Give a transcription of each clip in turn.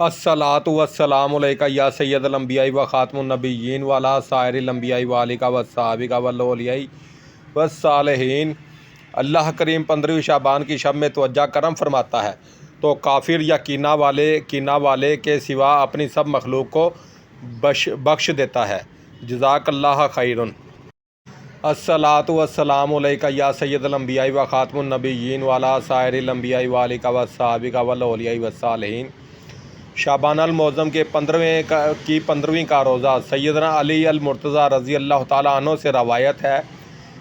الصلاۃ والسلام علیکہ یا سید الانبیاء و خاتم النبیین وعلی سائر الانبیاء والک والصحابہ والاولیاء والصالحین۔ اللہ کریم 15ویں شعبان کی شب میں توجہ کرم فرماتا ہے تو کافر یا کینہ والے کے سوا اپنی سب مخلوق کو بخش دیتا ہے۔ جزاک اللہ خیرن۔ الصلاۃ والسلام علیکہ یا سید الانبیاء و خاتم النبیین وعلی سائر الانبیاء والک والصحابہ والاولیاء والصالحین۔ شعبان المعظم کے 15ویں کا روزہ سیدنا علی المرتضیٰ رضی اللہ تعالیٰ عنہ سے روایت ہے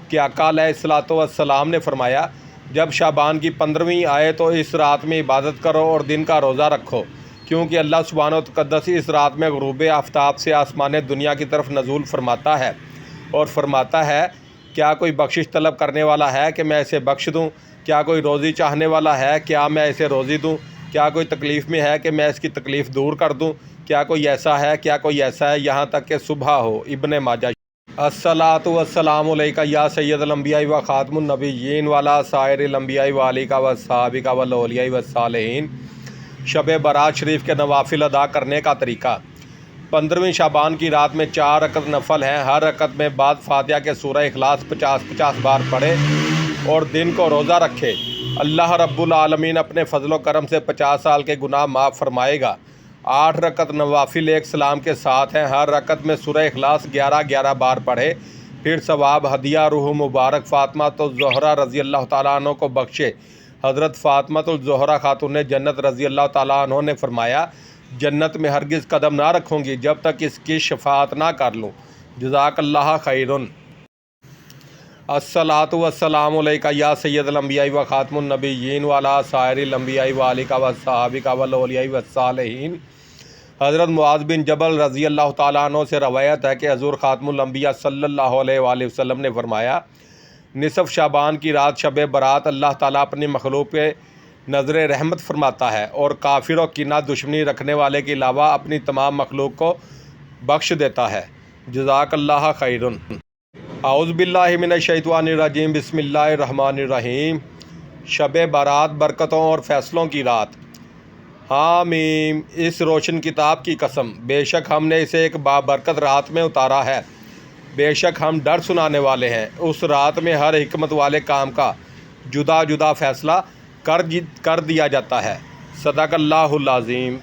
کہ آقا علیہ الصلاۃ والسلام نے فرمایا، جب شعبان کی 15ویں آئے تو اس رات میں عبادت کرو اور دن کا روزہ رکھو، کیونکہ اللہ سبحانہ و تقدس اس رات میں غروب آفتاب سے آسمان دنیا کی طرف نزول فرماتا ہے اور فرماتا ہے، کیا کوئی بخشش طلب کرنے والا ہے کہ میں اسے بخش دوں؟ کیا کوئی روزی چاہنے والا ہے کیا میں اسے روزی دوں؟ کیا کوئی تکلیف میں ہے کہ میں اس کی تکلیف دور کر دوں؟ کیا کوئی ایسا ہے یہاں تک کہ صبح ہو۔ ابن ماجہ۔ الصلاۃ والسلام علیکہ یا سید الانبیاء و خاتم النبیین وعلی سائر الانبیاء والک والصحابہ والاولیاء والصالحین۔ شب برات شریف کے نوافل ادا کرنے کا طریقہ۔ 15ویں شعبان کی رات میں 4 رکعت نفل ہیں۔ ہر رکعت میں بعد فاتحہ کے سورہ اخلاص 50 بار پڑھے اور دن کو روزہ رکھے۔ اللہ رب العالمین اپنے فضل و کرم سے 50 سال کے گناہ معاف فرمائے گا۔ 8 رکعت نوافل ایک سلام کے ساتھ ہیں۔ ہر رکعت میں سورہ اخلاص 11 بار پڑھے، پھر ثواب ہدیہ روح مبارک فاطمہ الزہرا رضی اللہ تعالیٰ عنہ کو بخشے۔ حضرت فاطمہ الزہرا خاتون جنت رضی اللہ تعالیٰ عنہ نے فرمایا، جنت میں ہرگز قدم نہ رکھوں گی جب تک اس کی شفاعت نہ کر لوں۔ جزاک اللہ خیرن۔ الصلاۃ والسلام علیکہ یا سید الانبیاء و خاتم النبیین وعلی سائر الانبیاء والک والصحابہ والاولیاء والصالحین۔ حضرت معاذ بن جبل رضی اللہ تعالیٰ عنہ سے روایت ہے کہ حضور خاتم الانبیاء صلی اللہ علیہ وآلہ وسلم نے فرمایا، نصف شعبان کی رات شب برات اللہ تعالیٰ اپنی مخلوق پہ نظر رحمت فرماتا ہے اور کافر و کینہ دشمنی رکھنے والے کے علاوہ اپنی تمام مخلوق کو بخش دیتا ہے۔ جزاک اللہ خیرن۔ اعوذ باللہ من الشیطان الرجیم، بسم اللہ الرحمن الرحیم۔ شب برات برکتوں اور فیصلوں کی رات۔ حامیم، اس روشن کتاب کی قسم، بے شک ہم نے اسے ایک بابرکت رات میں اتارا ہے، بے شک ہم ڈر سنانے والے ہیں۔ اس رات میں ہر حکمت والے کام کا جدا فیصلہ کر دیا جاتا ہے۔ صدق اللہ العظیم۔